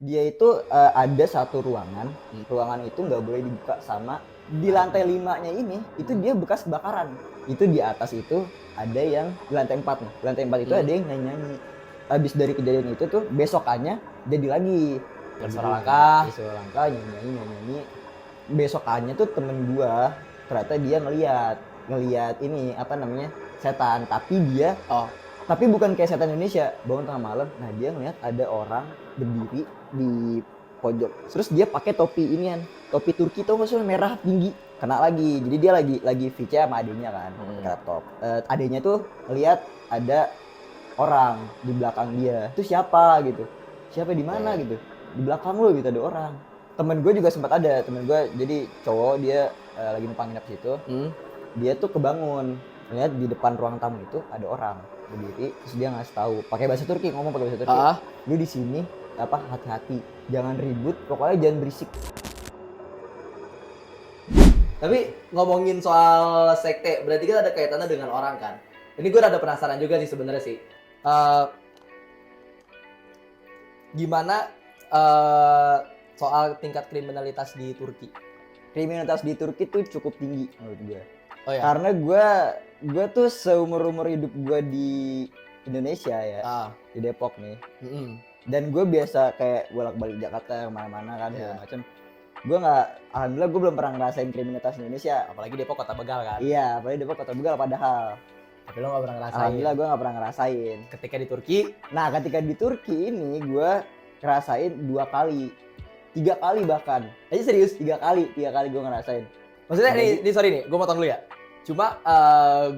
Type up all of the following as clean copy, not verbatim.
Dia itu ada satu ruangan. Ruangan itu nggak boleh dibuka sama di lantai 5-nya ini itu dia bekas kebakaran. Itu di atas itu ada yang di lantai 4 nih. Di lantai 4 itu ada yang nyanyi-nyanyi. Habis dari kejadian itu tuh besokannya jadi lagi Suara langkah. suara langkah nyanyi. Besokannya tuh temen gua ternyata dia ngelihat ini apa namanya setan, tapi bukan kayak setan Indonesia bangun tengah malam. Nah dia ngeliat ada orang berdiri di pojok, terus dia pakai topi inian, topi Turki tau gak sih, merah tinggi, kena lagi. Jadi dia lagi VC sama adenya kan, pakai laptop. Adenya tuh ngeliat ada orang di belakang dia. Itu siapa gitu? Siapa di mana gitu? Di belakang lo gitu ada orang. Temen gue juga sempat ada, temen gue jadi cowok, dia lagi numpang nginep situ. Dia tuh kebangun, lihat di depan ruang tamu itu ada orang berdiri, terus dia ngasih tahu pakai bahasa Turki, ngomong pakai bahasa Turki. Lu di sini apa hati-hati, jangan ribut, pokoknya jangan berisik. Tapi ngomongin soal sekte, berarti kan ada kaitannya dengan orang kan? Ini gue rada penasaran juga sih sebenarnya sih. Gimana soal tingkat kriminalitas di Turki? Kriminalitas di Turki tuh cukup tinggi menurut gue. Oh ya. Karena gue tuh seumur hidup gue di Indonesia ya, di Depok nih. Dan gue biasa kayak bolak-balik Jakarta kemana-mana kan segala macam. Gue nggak, alhamdulillah gue belum pernah ngerasain kriminalitas Indonesia. Apalagi Depok kota begal kan? Iya, apalagi Depok kota begal padahal. Tapi lo nggak pernah ngerasain. Alhamdulillah gue nggak pernah ngerasain. Ketika di Turki? Nah ketika di Turki ini gue ngerasain 2 kali, 3 kali bahkan. Aja serius 3 kali gue ngerasain. Maksudnya nih sorry nih, gue potong dulu ya. Cuma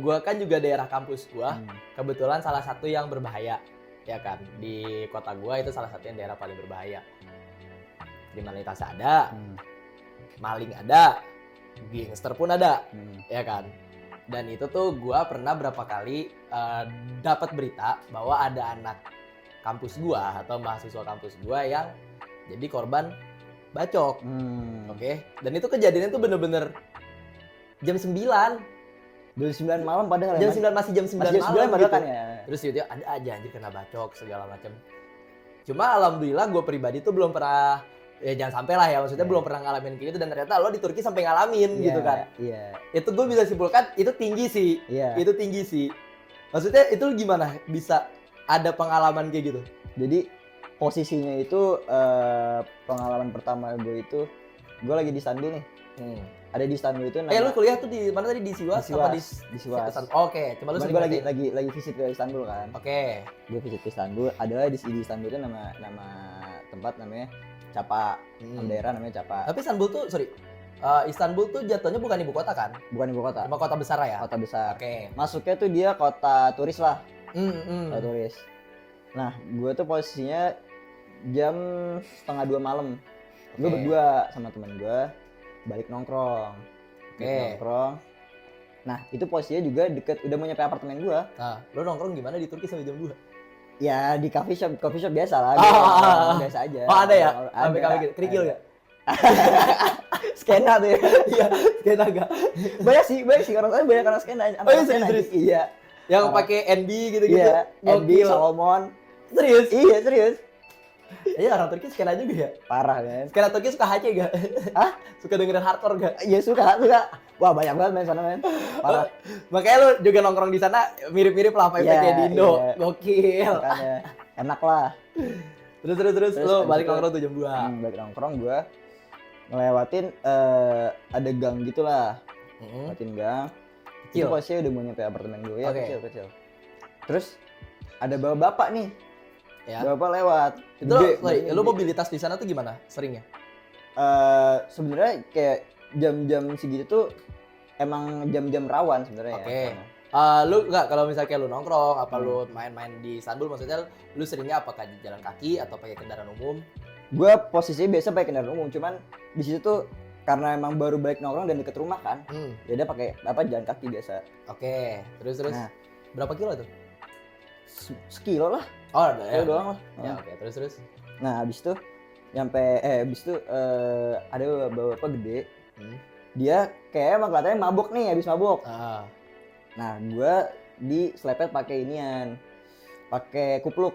gue kan juga daerah kampus gue, kebetulan salah satu yang berbahaya, ya kan? Di kota gue itu salah satu yang daerah paling berbahaya. Kriminalitas ada, maling ada, gangster pun ada, ya kan? Dan itu tuh gue pernah berapa kali dapat berita bahwa ada anak kampus gue atau mahasiswa kampus gue yang jadi korban bacok, oke? Dan itu kejadiannya tuh bener-bener jam 9 malam padahal jam 9 masih jam 9 malam padahal gitu. kan ya. Terus dia ada aja anjir kena bacok segala macam. Cuma alhamdulillah gue pribadi tuh belum pernah, ya jangan sampai lah ya, maksudnya belum pernah ngalamin kayak gitu, dan ternyata lo di Turki sampai ngalamin gitu kan. Iya. Itu gue bisa simpulkan itu tinggi sih. Itu tinggi sih. Maksudnya itu gimana bisa ada pengalaman kayak gitu? Jadi posisinya itu pengalaman pertama gue itu gue lagi di Istanbul nih. Ada di Istanbul itu namanya. Lu kuliah tuh di mana tadi, di Siwas apa di Siwas? Oke, coba lu sering lagi visit ke Istanbul kan. Oke. Gue visit ke Istanbul, ada di Istanbul itu nama tempat namanya Çapa. Nama daerah namanya Çapa. Tapi Istanbul tuh Istanbul tuh jatuhnya bukan ibu kota kan? Bukan ibu kota. Cuma kota besar ya? Kota besar. Oke. Masuknya tuh dia kota turis lah. Kota turis. Nah, gue tuh posisinya jam 1:30 malam. Gue berdua sama temen gue balik nongkrong. Nongkrong. Nah, itu posisinya juga deket, udah mau nyampe apartemen gue. Nah, lo nongkrong gimana di Turki sampai jam 2? Ya di coffee shop biasa lah. Biasa aja. Oh, ada ya? Ada gitu. Kerikil gak? Skena tuh ya. Iya, skena gak? Banyak sih orang banyak karena skena. Oh iya, serius? Iya. Yang pakai NB gitu-gitu. Iya, NB, Solomon. Serius? Iya, serius. Iya, orang Turki skena juga ya? Parah kan? Skena Turki suka HC gak? Hah? Suka dengerin hardcore gak? Iya, suka. Wah, banyak banget main sana, men. Parah. Makanya lu juga nongkrong di sana mirip-mirip lah apa kayak di Indo. Iya. Gokil. Makanya enak lah. Terus lu balik nongkrong tuh jam 2. Balik nongkrong gua ngelewatin ada gang gitulah. Ngelewatin gang. Itu posisinya udah mau nyampe apartemen gue ya, kecil. Terus ada bapak-bapak nih. Ya. Bapak lewat. Itu lu mobilitas di sana tuh gimana seringnya? Sebenarnya kayak jam-jam segitu tuh emang jam-jam rawan sebenarnya. Oke. Lu enggak, kalau misalnya kayak lu nongkrong apa lu main-main di Istanbul, maksudnya lu seringnya apakah jalan kaki atau pakai kendaraan umum? Gue posisinya biasa pakai kendaraan umum, cuman di situ tuh karena emang baru balik nongkrong dan deket rumah kan. Ya udah pakai jalan kaki biasa. Oke. Terus nah, berapa kilo tuh? Sekilo lah. Oh, ada ya. Doang lah. Ya, oke. Terus. Nah, habis itu ada bapak gede. Dia kayak emang katanya mabuk nih, habis mabuk. Nah, gue diselepet pakai inian. Pakai kupluk.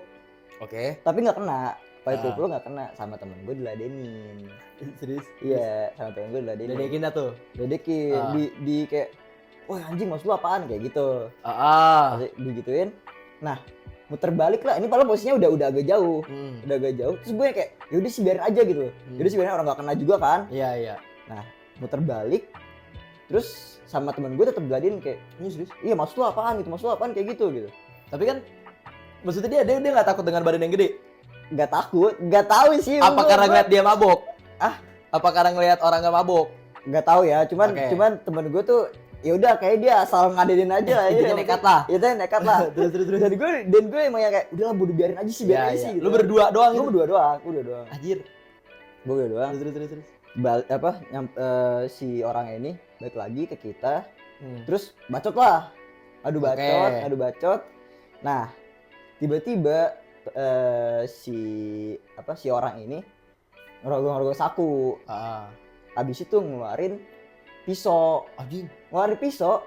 Oke. Tapi nggak kena. Pai pukul nggak kena, sama temen gue diladenin. Serius? Iya, sama temen gue diladenin. Ledekin dah tuh. Ledekin, di kayak, wah anjing maksud lu apaan kayak gitu. Masih digituin. Nah, muter balik lah. Ini padahal posisinya udah agak jauh. Udah agak jauh. Terus gue kayak, yaudah sih biarin aja gitu. Yaudah sih biarin, orang nggak kena juga kan. Iya. Nah, muter balik. Terus sama temen gue tetap diladenin kayak, ini serius? Iya maksud lu apaan gitu, maksud lu apaan kayak gitu. Tapi kan, maksudnya dia nggak takut dengan badan yang gede? Nggak takut, nggak tahu sih. Apa karena ngeliat dia mabok? Apa karena ngeliat orang nggak mabok? Nggak tahu ya, cuman temen gue tuh ya udah kayak dia asal ngadenin aja lah. Intinya nekat lah. Itu nekat lah. terus. Dan gue emang ya kayak udahlah bodo biarin aja sih, biarin aja sih. Lu berdua doang? Gue berdua doang. Anjir. Gue berdua doang. Terus. Si orang ini balik lagi ke kita. Terus bacot lah. Adu bacot. Nah, tiba-tiba si orang ini ngerogoh saku. Habis itu ngeluarin pisau. Ngeluarin pisau.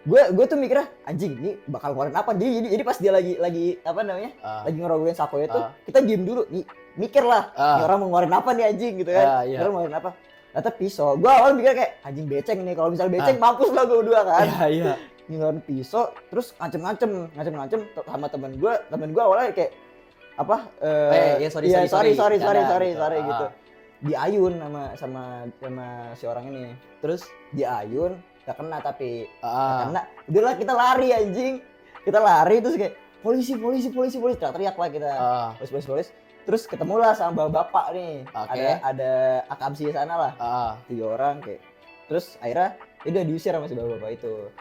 Gue tuh mikirnya anjing ini bakal ngeluarin apa. Jadi pas dia lagi apa namanya? Lagi ngerogohin saku itu, kita diem dulu. Nih, mikir lah. Ini orang mau ngeluarin apa nih anjing gitu kan. Orang mau ngeluarin apa? Ternyata pisau. Gue awal mikir kayak anjing beceng nih. Kalau misalnya beceng mampus lah gue berdua kan. Iya. Ngeluarin pisau terus ngancem sama temen gue awalnya kayak apa sorry gitu. Diayun sama si orang ini. Terus diayun gak kena tapi gak kena. Udahlah kita lari anjing. Kita lari terus kayak polisi teriak lah kita. Polisi. Terus ketemulah sama bapak nih. Ada akamsi di sana lah. 3 orang kayak. Terus akhirnya udah diusir sama si bapak itu.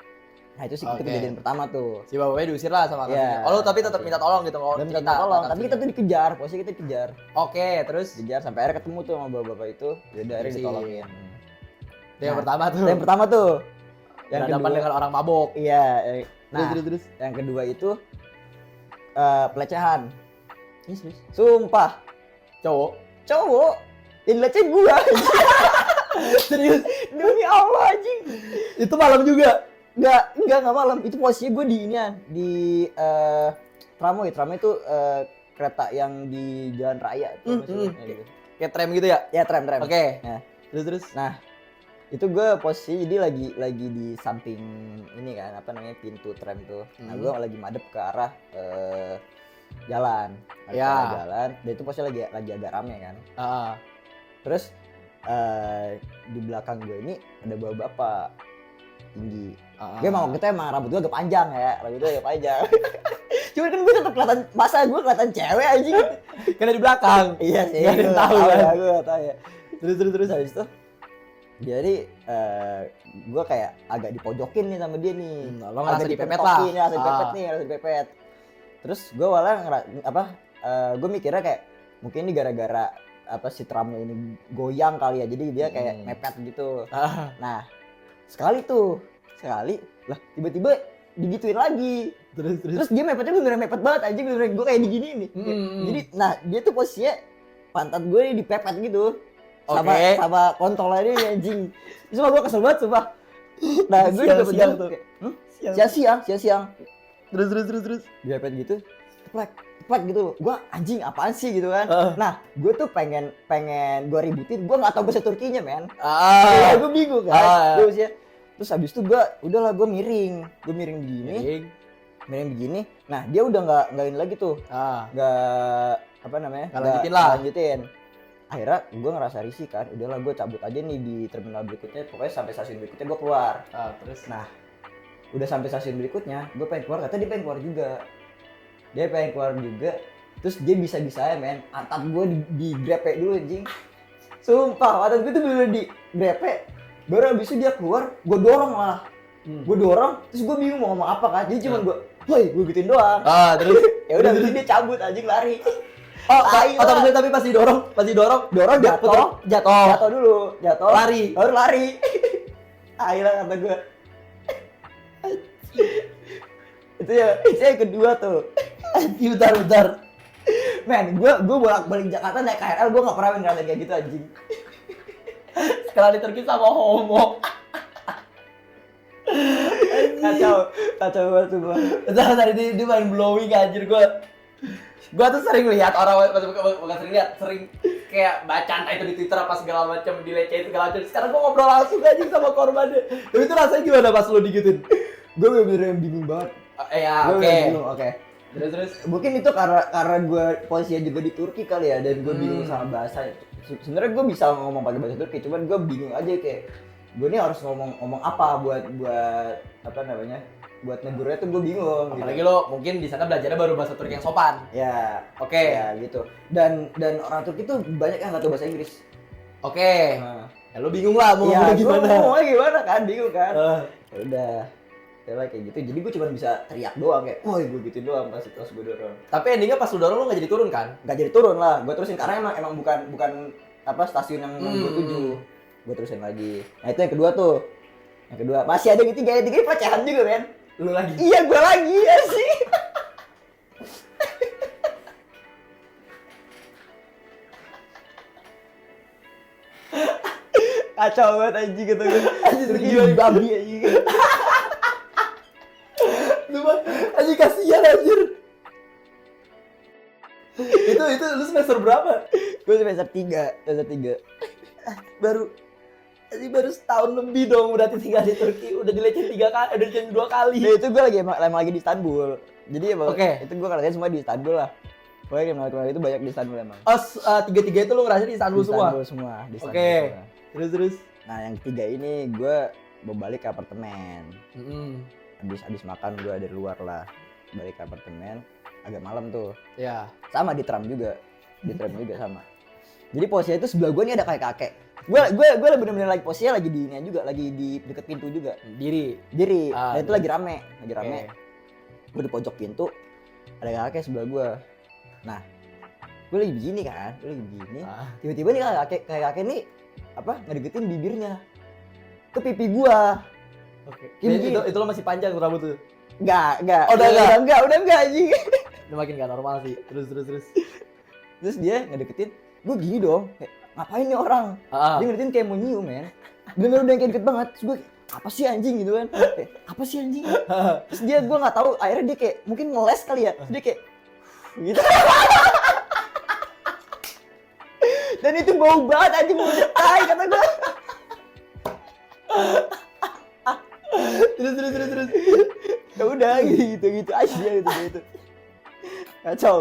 Nah itu sih kejadian pertama tuh. Si bapaknya diusir lah sama akamsinya. Oh lu tapi tetap minta tolong gitu. Minta tolong, tapi kita tuh dikejar. Posisi kita dikejar. Oke, terus dikejar sampai akhirnya ketemu tuh sama bapak itu. Udah akhirnya ditolongin. Itu yang pertama tuh. Yang pertama tuh. Yang kedua dengan orang mabok. Iya. Nah, terus. Yang kedua itu pelecehan. Serius? Sumpah. Cowok. Yang leceh gua. Serius? Demi Allah anjing. Itu malam juga? Enggak malam. Itu posisinya gue di inian, di tramway. Tramway itu kereta yang di jalan raya tuh gitu. Kayak tram gitu ya? Ya, tram. Oke. Nah, terus. Nah, itu gue posisi jadi lagi di samping ini kan, apa namanya, pintu tram tuh. Nah, gue lagi madep ke arah jalan. Jalan. Dan itu posisinya lagi agak rame kan. Terus di belakang gue ini ada bapak tinggi. Gue emang waktu itu rambut gue agak panjang ya. Cuman kan gue tetep kelihatan, masa gue kelihatan cewek aja gitu. Karena di belakang. Iya sih. Gak ada yang tahu kan. Gue gak tahu ya. Terus habis itu. Jadi gue kayak agak dipojokin nih sama dia nih. Lo ngerasa dipepet lah. Ngerasa dipepet. Terus gue awalnya gue mikirnya kayak mungkin ini gara-gara si tramnya ini goyang kali ya. Jadi dia kayak mepet gitu. Nah, sekali lah tiba-tiba digituin lagi. Terus dia mepetnya beneran mepet banget anjing, beneran gue kayak digini nih. Jadi nah dia tuh posisinya pantat gue dipepet gitu. Sama kontol aja nih anjing. Sumpah gue kesel banget sumpah. Nah gue juga siang tuh. Siang. Terus. Dipepet gitu. Teplek gitu loh. Gue anjing apaan sih gitu kan. Nah gue tuh pengen gue ributin. Gue gak tau bahasa Turkinya men. Gue bingung kan. Terus habis itu gue miring begini. Nah dia udah nggak ini lagi tuh, nggak lanjutin. Akhirnya gue ngerasa risih kan, udahlah gue cabut aja nih di terminal berikutnya, pokoknya sampai stasiun berikutnya gue keluar. Terus nah udah sampai stasiun berikutnya gue pengen keluar, katanya dia pengen keluar juga. Terus dia bisa-bisanya men, atap gue digrepe dulu anjing. Sumpah atap gue tuh bener digrepe. Baru abis itu dia keluar, gue dorong malah. Terus gue bingung mau ngomong apa kan. Jadi cuman gue gituin doang. Terus ya udah terus dia cabut anjing lari. Tapi pasti dorong jatuh dulu, lari. Baru lari. Akhirnya kata gue. itu yang kedua tuh. Bentar. Men, gue bolak-balik Jakarta naik KRL, gue gak pernah ngerasain kayak gitu anjing. Sekarang di Turki sama homo. Kacau banget tuh gue. Tadi dia main blowing anjir gue. Gua tuh sering lihat orang, bukan sering lihat, sering kayak baca entah itu di Twitter apa segala macam, dilecehin segala macam. Sekarang gua ngobrol langsung aja sama korbannya. Tapi itu rasanya gimana pas lu digituin? Gue bener-bener bingung banget. Ya, Gue oke. bener-bener bingung, oke. Terus. Mungkin itu karena gue posisinya juga di Turki kali ya, dan gue bingung sama bahasa. Sebenarnya gue bisa ngomong pakai bahasa Turki, cuman gue bingung aja kayak gue nih harus ngomong apa buat apa namanya, buat negurnya tuh gue bingung. Apalagi gitu. lo mungkin di sana belajarnya baru bahasa Turki yang sopan. Ya, Oke. ya gitu. Dan orang Turki tuh banyak yang nggak tahu bahasa Inggris. Oke. Nah, Ya lo bingung lah mau ya, ngomong gimana. ngomongnya gimana kan, bingung kan. Eh. Ya udah, ya lah kayak gitu. Jadi gue cuma bisa teriak doang kayak, woi gue gitu doang pas gue dorong. Tapi endingnya pas lu dorong lo nggak jadi turun kan? Nggak jadi turun lah, gue terusin karena emang bukan apa stasiun yang gue tuju. Gue terusin lagi. Nah itu yang kedua tuh. Yang kedua masih ada yang ketiga pecahan juga men. Lu lagi. Iya gue lagi ya sih. Kacau banget anjing gitu gue. Anjing gila babi anjing. Lu mah anjing kasihan anjir. itu lu semester berapa? Gue semester 3. Baru setahun lebih dong udah tinggal di Turki, udah dilecehkan 3 kali, udah dilecehkan 2 kali. Nah itu gue emang lagi di Istanbul. Jadi emang Oke. itu gue ngerasain semua di Istanbul lah. Pokoknya kenal itu banyak di Istanbul emang. Oh, tiga-tiga itu lu ngerasain di Istanbul Di semua? Istanbul semua. Di Istanbul Oke. semua. Terus. Nah yang ketiga ini gue mau balik ke apartemen. Mm-mm. Habis makan gue dari luar lah, balik ke apartemen agak malam tuh. Ya. Sama di tram juga sama. Jadi posisinya itu sebelah gue nih ada kayak kakek. Gue bener-bener lagi posisinya lagi di ini juga, lagi di deket pintu juga. Diri. Dan itu lagi rame. Oke. Gue di pojok pintu ada kakek sebelah gue. Nah gue lagi begini kan, tiba-tiba nih kakek nih apa ngedeketin bibirnya ke pipi gue. Oke. Gini. Itu lo masih panjang rambut tuh. Enggak. Oh, udah enggak anjing. Itu makin gak normal sih. Terus. Terus dia ngedeketin, gue gini dong, kayak ngapain nih orang? Dia ngedeketin kayak mau nyium men. Bener-bener udah kayak deket banget. Terus gue apa sih anjing gitu kan? Kayak, apa sih anjing? Terus gue nggak tahu, akhirnya dia kayak mungkin ngeles kali ya. Terus dia kayak gitu. Dan itu bau banget anjing, mau tai kata gue. Terus. Ya udah gitu aja gitu. Kacau.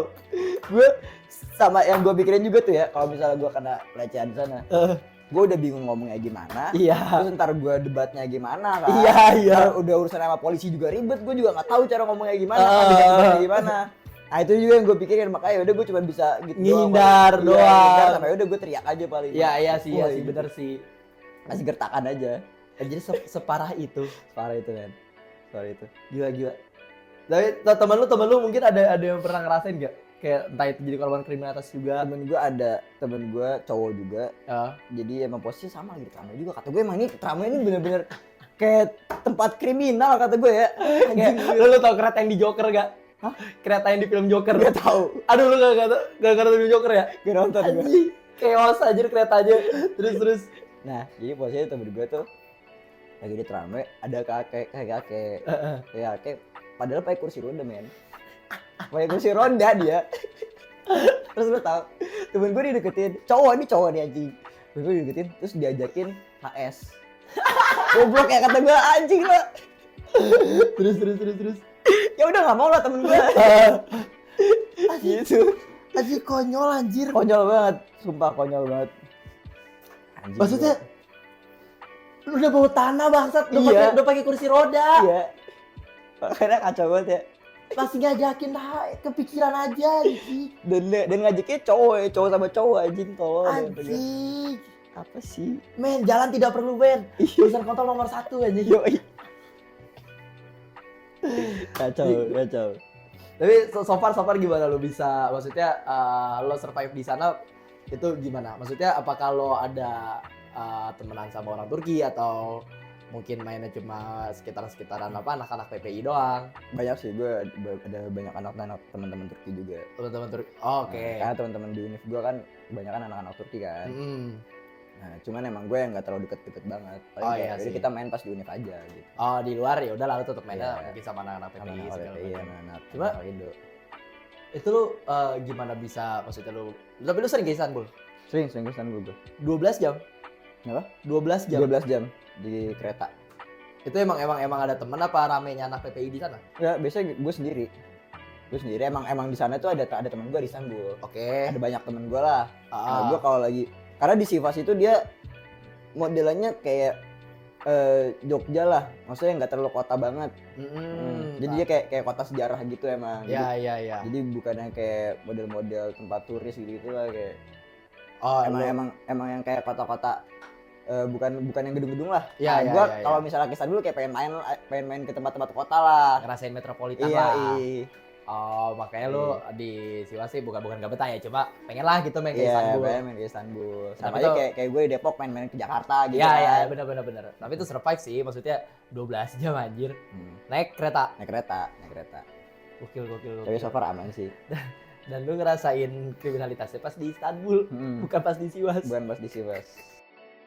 Gue sama yang gue pikirin juga tuh ya, kalau misalnya gue kena pelecehan di sana, gue udah bingung ngomongnya gimana. Iya. Terus ntar gue debatnya gimana kan. Iya. Udah urusan sama polisi juga ribet, gue juga nggak tahu cara ngomongnya gimana, gimana. Nah itu juga yang gue pikirin, makanya udah gue cuma bisa gitu ngindar doang. Sampai udah gue teriak aja paling. Iya sih, gitu. bener sih. Masih gertakan aja. Jadi separah itu. Parah itu kan. Parah itu. Gila. Tapi temen lu mungkin ada yang pernah ngerasain gak? Kayak entah itu jadi korban kriminalitas juga. Temen gue cowok juga. Jadi emang posisi sama lagi di tramway juga. Kata gue emang ini tramway ini bener-bener kayak tempat kriminal kata gue ya. Anjing. Lu tau kereta yang di Joker gak? Hah? Kereta yang di film Joker. Gak tahu. Aduh lu gak nonton film Joker ya? Gak nonton gue. Anjing. Chaos aja kereta aja. Terus. Nah jadi posisinya temen gue tuh lagi di tramway ada kakek padahal pakai kursi roda men. Pakai kursi roda dia. Terus lu tau temen gue dideketin cowok nih anjing. Temen gue dideketin terus diajakin HS. Goblok ya kata gue anjing lo. Terus. Ya udah nggak mau lah temen gue. Gitu. Anjir konyol anjir. Konyol banget, sumpah konyol banget. Anjing Maksudnya lu udah bawa tanah bangsat, udah pakai kursi roda. Iya. Makanya kacau banget ya. Masih ngajakin kepikiran aja gitu. Dan ngajaknya cowok sama cowok anjing tolol. Anjing. Apa sih? Men, jalan tidak perlu men. Urusan kontrol nomor 1 anjing. Yoi. Kacau. Tapi so far gimana lo bisa, maksudnya lo survive di sana itu gimana? Maksudnya apakah lo ada temenan sama orang Turki atau mungkin mainnya cuma sekitaran apa anak-anak PPI doang? Banyak sih, gue ada banyak anak-anak teman-teman Turki juga. Teman-teman Turki. Oh, oke. Karena teman-teman di univ gue kan kebanyakan anak-anak Turki kan. Nah, cuman emang gue yang nggak terlalu deket-deket banget. Jadi kita main pas di univ aja gitu. Oh, di luar ya udah lalu tetap mainnya mungkin sama anak-anak PPI Sama anak PPI, anak-anak Cuma Indo. Itu lu gimana bisa, maksudnya tapi lu sering ke Istanbul? Sering ke Istanbul gue. 12 jam? Kenapa? 12 jam? 12 jam di kereta. Itu emang ada temen apa ramenya anak PPI di sana? Ya biasanya gue sendiri. Emang di sana tuh ada teman gue di Istanbul. Oke. Ada banyak temen gue lah. Nah, gue kalau lagi, karena di Sivas itu dia modelannya kayak Jogja lah, maksudnya nggak terlalu kota banget. Jadi dia kayak kota sejarah gitu emang. Iya. Jadi bukannya kayak model-model tempat turis gitu lah kayak. Oh, emang yang kayak kota-kota, bukan yang gedung-gedung lah. Iya, Gua iya. kalau misalnya ke sana dulu kayak pengen main ke tempat-tempat kota lah. ngerasain metropolitan Iya, lah. iya. Oh, makanya lu di Siwas sih bukan gak betah ya, cuma pengen lah gitu main ke Iya, Istanbul. pengen main ke Istanbul. Sama Tapi aja tuh- kayak gue di Depok main ke Jakarta gitu. Iya, kan. benar. Tapi itu survive sih, maksudnya 12 jam anjir. Naik kereta. Naik kereta. Gokil. Tapi so far aman sih. Dan lu ngerasain kriminalitasnya pas di Istanbul, bukan pas di Siwas. Bukan pas di Sivas.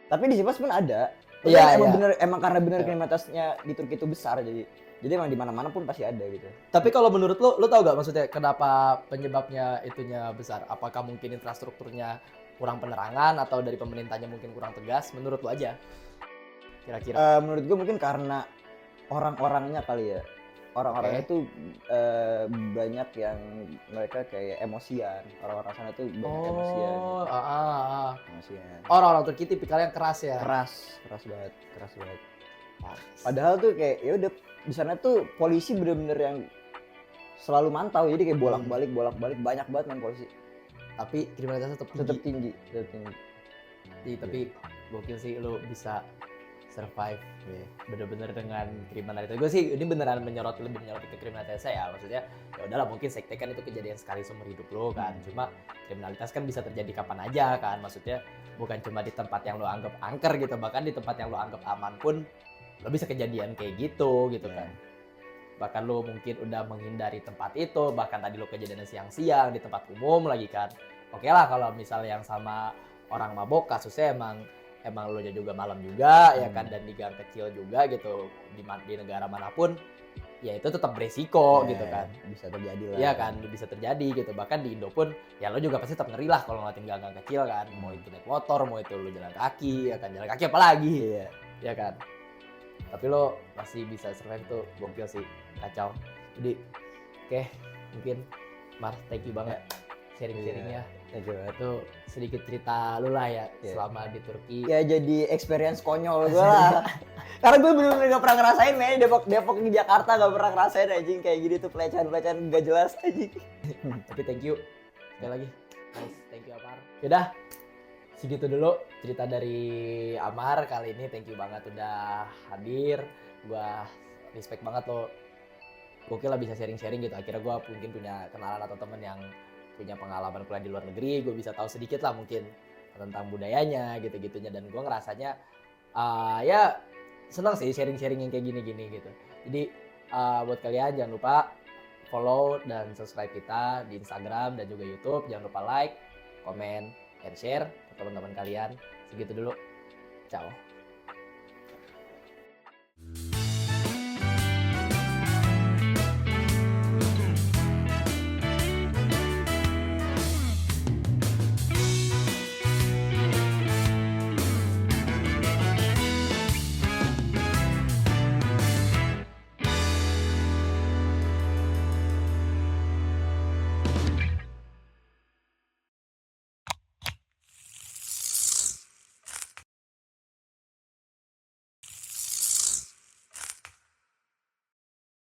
Tapi di Sivas pun ada. Iya, Emang karena bener Iya. kriminalitasnya di Turki itu besar jadi emang di mana-mana pun pasti ada gitu. Tapi kalau menurut lu tahu gak maksudnya kenapa penyebabnya itunya besar? Apakah mungkin infrastrukturnya kurang penerangan atau dari pemerintahnya mungkin kurang tegas? Menurut lu aja. Kira-kira. Menurut gue mungkin karena orang-orangnya kali ya. Orang-orangnya tuh banyak yang mereka kayak emosian. Orang-orang sana tuh banyak emosian. Emosian. Orang-orang Turki tipikalnya keras ya. Keras banget. Padahal tuh kayak ya udah di sana tuh polisi bener-bener yang selalu mantau, jadi kayak bolak-balik banyak banget main polisi. Tapi kriminalitasnya tetap tinggi. Tetap tinggi. Tapi gokil sih lu bisa survive bener-bener dengan kriminalitas. Gue sih ini beneran lebih menyorot ke kriminalitas ya. Maksudnya ya udahlah, mungkin sekte kan itu kejadian sekali seumur hidup lo kan. Cuma kriminalitas kan bisa terjadi kapan aja kan. Maksudnya bukan cuma di tempat yang lo anggap angker gitu, bahkan di tempat yang lo anggap aman pun lo bisa kejadian kayak gitu kan. Bahkan lo mungkin udah menghindari tempat itu, bahkan tadi lo kejadian siang-siang di tempat umum lagi kan. Oke lah kalau misalnya yang sama orang mabok kasusnya emang lo juga malam juga ya kan, dan di gang kecil juga gitu, di negara manapun ya itu tetap beresiko gitu kan, bisa terjadi lah. Iya kan, bisa terjadi gitu. Bahkan di Indo pun ya lo juga pasti tetap ngeri lah kalau ngeliatin gang kecil kan, mau itu naik motor, mau itu lo jalan kaki ya kan, jalan kaki apalagi ya kan. Tapi lo masih bisa survive tuh gokil sih, kacau. Jadi oke, mungkin Mar, thank you banget sharing-sharingnya. Thank you banget. Itu sedikit cerita lu lah ya selama di Turki. Ya jadi experience konyol gue lah. Karena gue bener-bener gak pernah ngerasain men, Depok di Jakarta gak pernah ngerasain anjing kayak gini tuh, pelecehan gak jelas anjing. Tapi thank you sekali lagi. Nice, thank you Amar. Yaudah, segitu dulu cerita dari Amar kali ini. Thank you banget udah hadir. Gua respect banget lo. Gokil lah bisa sharing-sharing gitu. Akhirnya gua mungkin punya kenalan atau temen yang punya pengalaman kuliah di luar negeri. Gue bisa tahu sedikit lah mungkin tentang budayanya gitu-gitunya. Dan gue ngerasanya ya senang sih sharing-sharing yang kayak gini-gini gitu. Jadi buat kalian jangan lupa follow dan subscribe kita di Instagram dan juga YouTube. Jangan lupa like, komen, and share ke teman-teman kalian. Segitu dulu. Ciao.